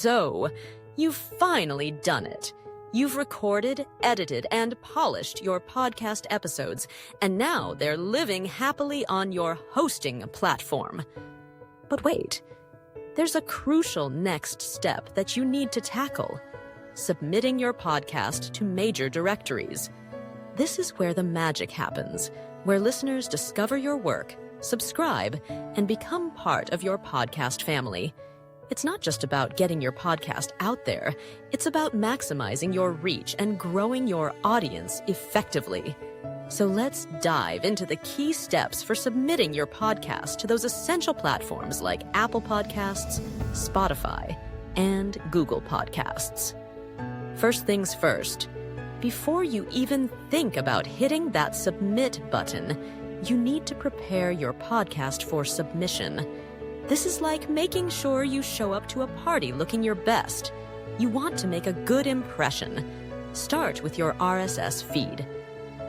So, you've finally done it. You've recorded, edited, and polished your podcast episodes, and now they're living happily on your hosting platform. But wait, there's a crucial next step that you need to tackle: submitting your podcast to major directories. This is where the magic happens, where listeners discover your work, subscribe, and become part of your podcast family. It's not just about getting your podcast out there, it's about maximizing your reach and growing your audience effectively. So let's dive into the key steps for submitting your podcast to those essential platforms like Apple Podcasts, Spotify, and Google Podcasts. First things first, before you even think about hitting that submit button, you need to prepare your podcast for submission. This is like making sure you show up to a party looking your best. You want to make a good impression. Start with your RSS feed.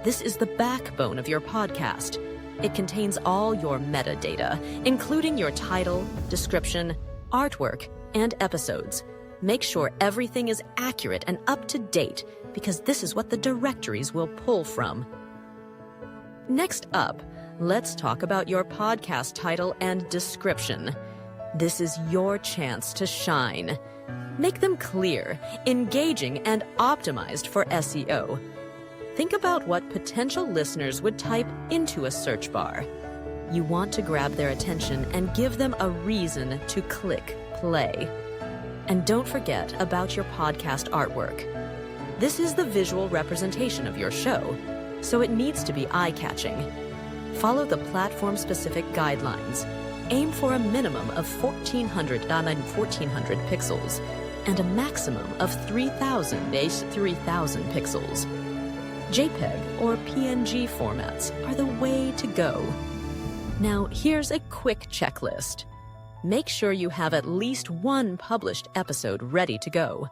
This is the backbone of your podcast. It contains all your metadata, including your title, description, artwork, and episodes. Make sure everything is accurate and up to date, because this is what the directories will pull from. Next up, let's talk about your podcast title and description. This is your chance to shine. Make them clear, engaging, and optimized for SEO. Think about what potential listeners would type into a search bar. You want to grab their attention and give them a reason to click play. And don't forget about your podcast artwork. This is the visual representation of your show, so it needs to be eye-catching. Follow the platform-specific guidelines. Aim for a minimum of 1400 pixels and a maximum of 3000 pixels. JPEG or PNG formats are the way to go. Now, here's a quick checklist. Make sure you have at least one published episode ready to go.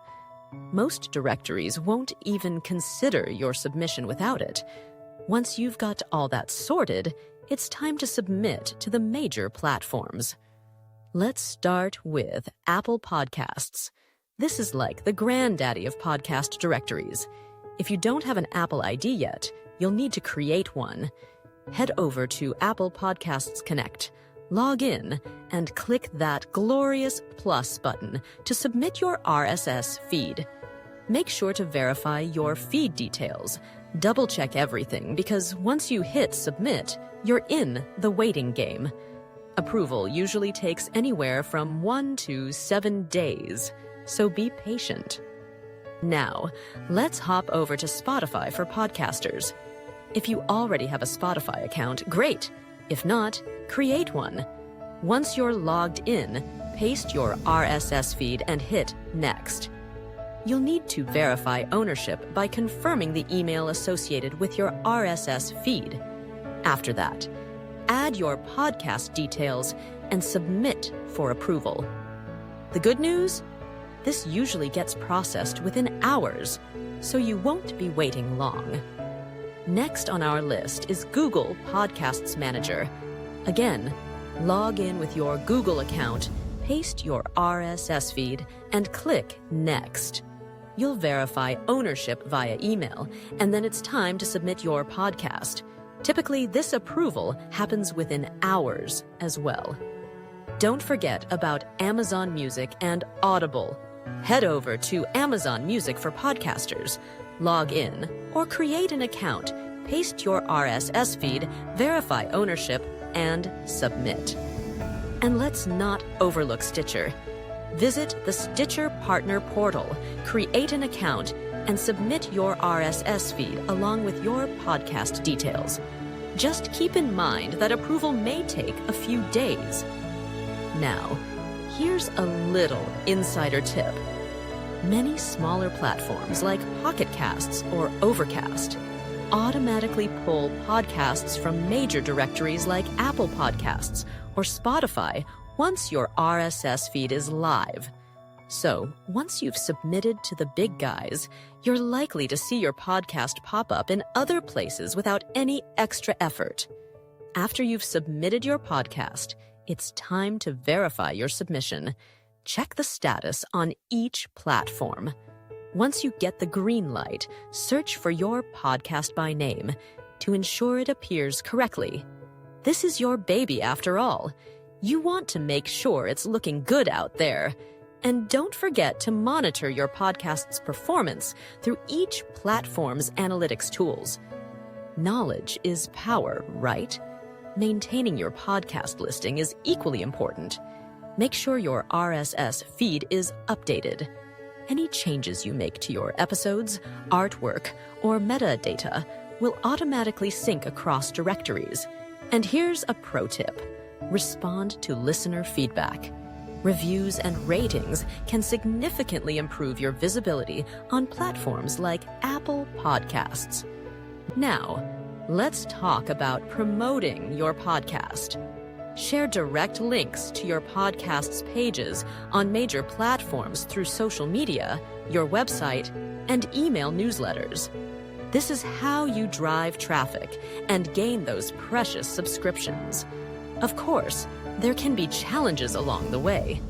Most directories won't even consider your submission without it. Once you've got all that sorted, it's time to submit to the major platforms. Let's start with Apple Podcasts. This is like the granddaddy of podcast directories. If you don't have an Apple ID yet, you'll need to create one. Head over to Apple Podcasts Connect, log in, and click that glorious plus button to submit your RSS feed. Make sure to verify your feed details. Double-check everything, because once you hit submit, you're in the waiting game. Approval usually takes anywhere from 1 to 7 days, so be patient. Now, let's hop over to Spotify for podcasters. If you already have a Spotify account, great. If not, create one. Once you're logged in, paste your RSS feed and hit Next. You'll need to verify ownership by confirming the email associated with your RSS feed. After that, add your podcast details and submit for approval. The good news? This usually gets processed within hours, so you won't be waiting long. Next on our list is Google Podcasts Manager. Again, log in with your Google account, paste your RSS feed, and click Next. You'll verify ownership via email, and then it's time to submit your podcast. Typically, this approval happens within hours as well. Don't forget about Amazon Music and Audible. Head over to Amazon Music for podcasters, log in, or create an account, paste your RSS feed, verify ownership, and submit. And let's not overlook Stitcher. Visit the Stitcher Partner Portal, create an account, and submit your RSS feed along with your podcast details. Just keep in mind that approval may take a few days. Now, here's a little insider tip. Many smaller platforms like Pocket Casts or Overcast automatically pull podcasts from major directories like Apple Podcasts or Spotify once your RSS feed is live. So, once you've submitted to the big guys, you're likely to see your podcast pop up in other places without any extra effort. After you've submitted your podcast, it's time to verify your submission. check the status on each platform. Once you get the green light, search for your podcast by name to ensure it appears correctly. This is your baby after all. You want to make sure it's looking good out there. And don't forget to monitor your podcast's performance through each platform's analytics tools. Knowledge is power, right? Maintaining your podcast listing is equally important. Make sure your RSS feed is updated. Any changes you make to your episodes, artwork, or metadata will automatically sync across directories. And here's a pro tip. Respond to listener feedback. Reviews and ratings can significantly improve your visibility on platforms like Apple Podcasts. Now, let's talk about promoting your podcast. Share direct links to your podcast's pages on major platforms through social media, your website, and email newsletters. This is how you drive traffic and gain those precious subscriptions. Of course, there can be challenges along the way.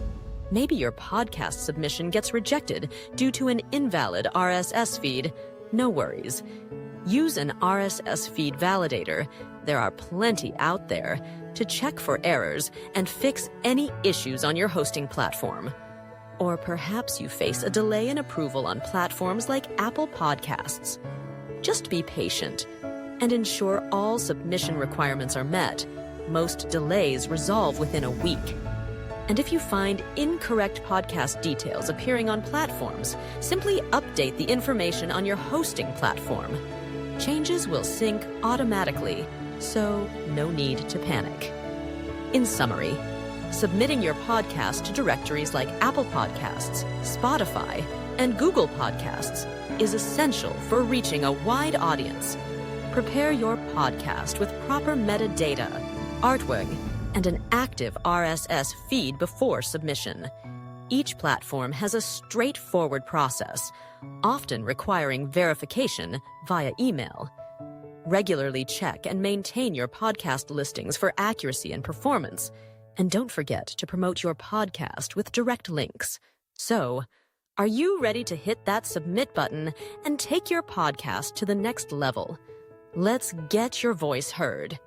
Maybe your podcast submission gets rejected due to an invalid RSS feed. No worries. Use an RSS feed validator. There are plenty out there to check for errors and fix any issues on your hosting platform. Or perhaps you face a delay in approval on platforms like Apple Podcasts. Just be patient and ensure all submission requirements are met. Most delays resolve within a week. And if you find incorrect podcast details appearing on platforms, simply update the information on your hosting platform. Changes will sync automatically, so no need to panic. In summary, submitting your podcast to directories like Apple Podcasts, Spotify, and Google Podcasts is essential for reaching a wide audience. Prepare your podcast with proper metadata, artwork, and an active RSS feed before submission. Each platform has a straightforward process, often requiring verification via email. Regularly check and maintain your podcast listings for accuracy and performance. And don't forget to promote your podcast with direct links. So, are you ready to hit that submit button and take your podcast to the next level? Let's get your voice heard.